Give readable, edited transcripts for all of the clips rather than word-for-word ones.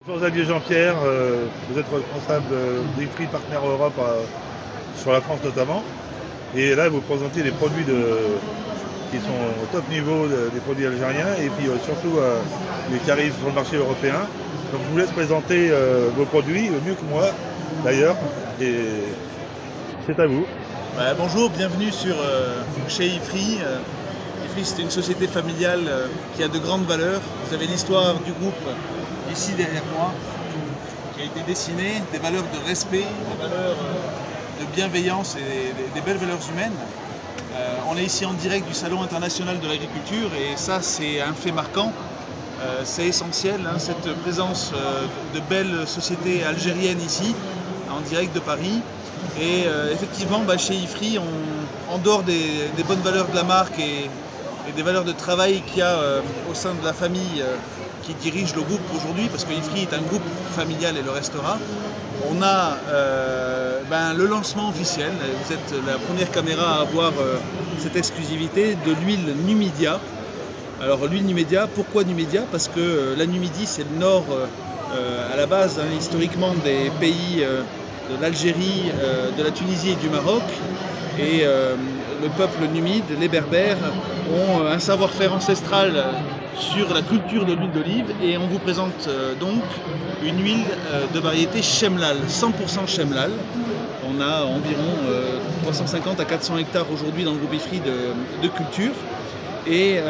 Bonjour Xavier Jean-Pierre, vous êtes responsable d'Ifri Partner Europe sur la France notamment. Et là, vous présentez des produits qui sont au top niveau des produits algériens et puis surtout qui arrivent sur le marché européen. Donc je vous laisse présenter vos produits, mieux que moi d'ailleurs. Et c'est à vous. Bonjour, bienvenue chez Ifri. Ifri, c'est une société familiale qui a de grandes valeurs. Vous avez l'histoire du groupe ici derrière moi, qui a été dessinée, des valeurs de respect, des valeurs de bienveillance et des belles valeurs humaines. On est ici en direct du Salon international de l'agriculture et ça, c'est un fait marquant. C'est essentiel, cette présence de belles sociétés algériennes ici, en direct de Paris. Et effectivement, chez Ifri, en dehors des bonnes valeurs de la marque et des valeurs de travail qu'il y a au sein de la famille qui dirige le groupe aujourd'hui, parce que Ifri est un groupe familial et le restera, on a le lancement officiel. Vous êtes la première caméra à avoir cette exclusivité de l'huile Numidia. Alors l'huile Numidia, pourquoi Numidia? Parce que la Numidie, c'est le nord à la base, historiquement, des pays de l'Algérie, de la Tunisie et du Maroc. Et le peuple numide, les Berbères, ont un savoir-faire ancestral sur la culture de l'huile d'olive. Et on vous présente donc une huile de variété Chemlal, 100% Chemlal. On a environ 350 à 400 hectares aujourd'hui dans le groupe Ifri de culture. Et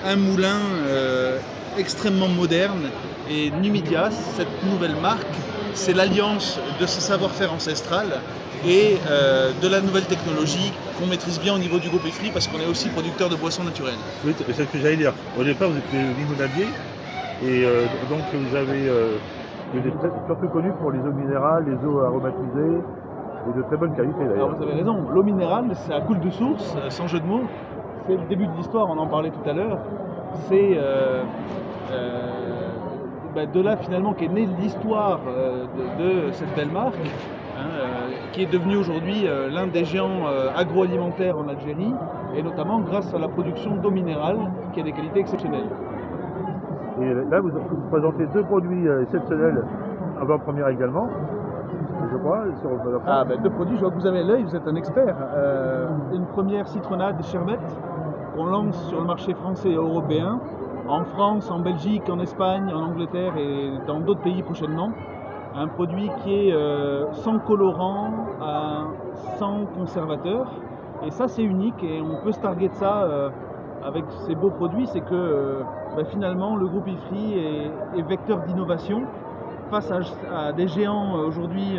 un moulin extrêmement moderne. Et Numidia, cette nouvelle marque, c'est l'alliance de ce savoir-faire ancestral et de la nouvelle technologie qu'on maîtrise bien au niveau du groupe Ifri parce qu'on est aussi producteur de boissons naturelles. Oui, c'est ce que j'allais dire. Au départ, vous étiez limonadier et donc vous êtes surtout connu pour les eaux minérales, les eaux aromatisées et de très bonne qualité d'ailleurs. Alors vous avez raison, l'eau minérale, ça coule de source, sans jeu de mots. C'est le début de l'histoire, on en parlait tout à l'heure. C'est de là finalement qu'est née l'histoire de cette belle marque, qui est devenue aujourd'hui l'un des géants agroalimentaires en Algérie, et notamment grâce à la production d'eau minérale qui a des qualités exceptionnelles. Et là, vous présentez deux produits exceptionnels avant-première également, je crois. Deux produits, je vois que vous avez l'œil, vous êtes un expert. Une première citronnade sherbet qu'on lance sur le marché français et européen, en France, en Belgique, en Espagne, en Angleterre et dans d'autres pays prochainement. Un produit qui est sans colorant, sans conservateur. Et ça, c'est unique et on peut se targuer de ça avec ces beaux produits. C'est que finalement, le groupe Ifri est vecteur d'innovation face à des géants aujourd'hui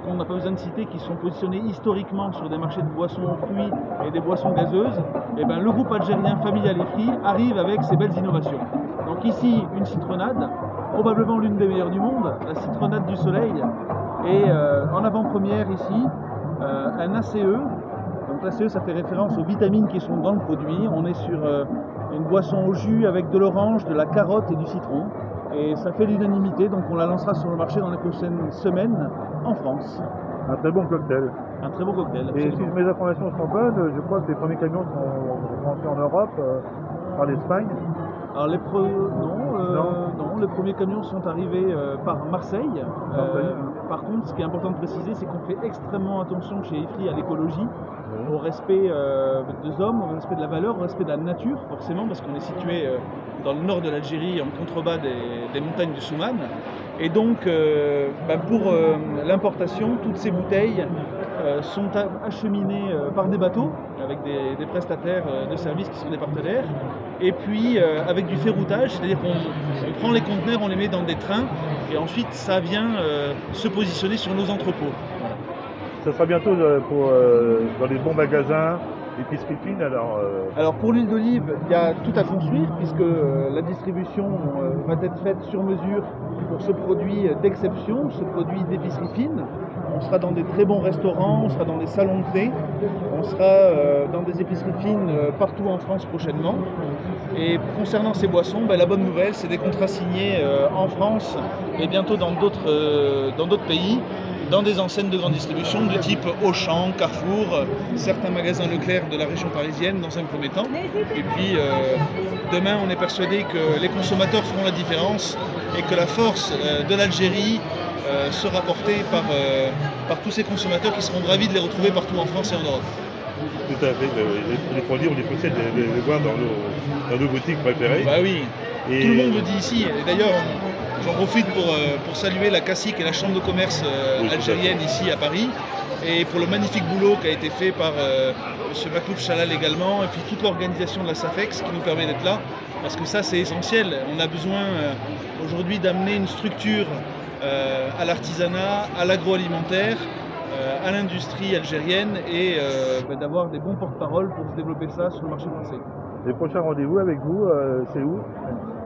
qu'on n'a pas besoin de citer, qui sont positionnés historiquement sur des marchés de boissons aux fruits et des boissons gazeuses. Et le groupe algérien familial Ifri arrive avec ces belles innovations. Donc ici, une citronnade, probablement l'une des meilleures du monde, la citronnade du soleil. Et en avant-première ici, un ACE. Donc l'ACE, ça fait référence aux vitamines qui sont dans le produit. On est sur une boisson au jus avec de l'orange, de la carotte et du citron. Et ça fait l'unanimité, donc on la lancera sur le marché dans les prochaines semaines en France. Un très bon cocktail. Un très bon cocktail. Et si mes informations sont bonnes, je crois que les premiers camions sont rentrés en Europe par l'Espagne. Alors les premiers camions sont arrivés par Marseille. Par contre, ce qui est important de préciser, c'est qu'on fait extrêmement attention chez Ifri à l'écologie, au respect des hommes, au respect de la valeur, au respect de la nature, forcément, parce qu'on est situé dans le nord de l'Algérie, en contrebas des montagnes du Soummam. Et donc, pour l'importation, toutes ces bouteilles sont acheminées par des bateaux, avec des prestataires de services qui sont des partenaires, et puis avec du ferroutage, c'est-à-dire qu'on prend les conteneurs, on les met dans des trains, et ensuite ça vient se positionner sur nos entrepôts. Ça sera bientôt dans les bons magasins, épiceries fines. Alors pour l'huile d'olive, il y a tout à construire, puisque la distribution va être faite sur mesure pour ce produit d'exception, ce produit d'épicerie fine. On sera dans des très bons restaurants, on sera dans des salons de thé, on sera dans des épiceries fines partout en France prochainement. Et concernant ces boissons, la bonne nouvelle, c'est des contrats signés en France et bientôt dans d'autres pays, dans des enseignes de grande distribution de type Auchan, Carrefour, certains magasins Leclerc de la région parisienne dans un premier temps. Et puis demain, on est persuadé que les consommateurs feront la différence et que la force de l'Algérie sera portée par tous ces consommateurs qui seront ravis de les retrouver partout en France et en Europe. Tout à fait. Les produits, on les possède de les voir dans nos boutiques préférées. Bah oui, Et tout le monde le dit ici. Et d'ailleurs, j'en profite pour saluer la CACIC et la Chambre de commerce Oui, tout à fait. algérienne ici à Paris, et pour le magnifique boulot qui a été fait par M. Maklouf Chalal également, et puis toute l'organisation de la SAFEX qui nous permet d'être là, parce que ça c'est essentiel. On a besoin aujourd'hui d'amener une structure à l'artisanat, à l'agroalimentaire, à l'industrie algérienne, et d'avoir des bons porte-parole pour développer ça sur le marché français. les prochains rendez-vous avec vous, c'est où?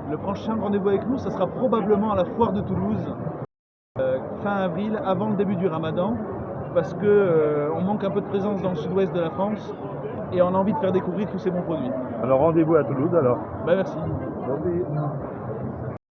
Le prochain rendez-vous avec nous, ça sera probablement à la foire de Toulouse, fin avril, avant le début du Ramadan, parce qu'on manque un peu de présence dans le sud-ouest de la France et on a envie de faire découvrir tous ces bons produits. Alors rendez-vous à Toulouse alors. Ben merci. Merci.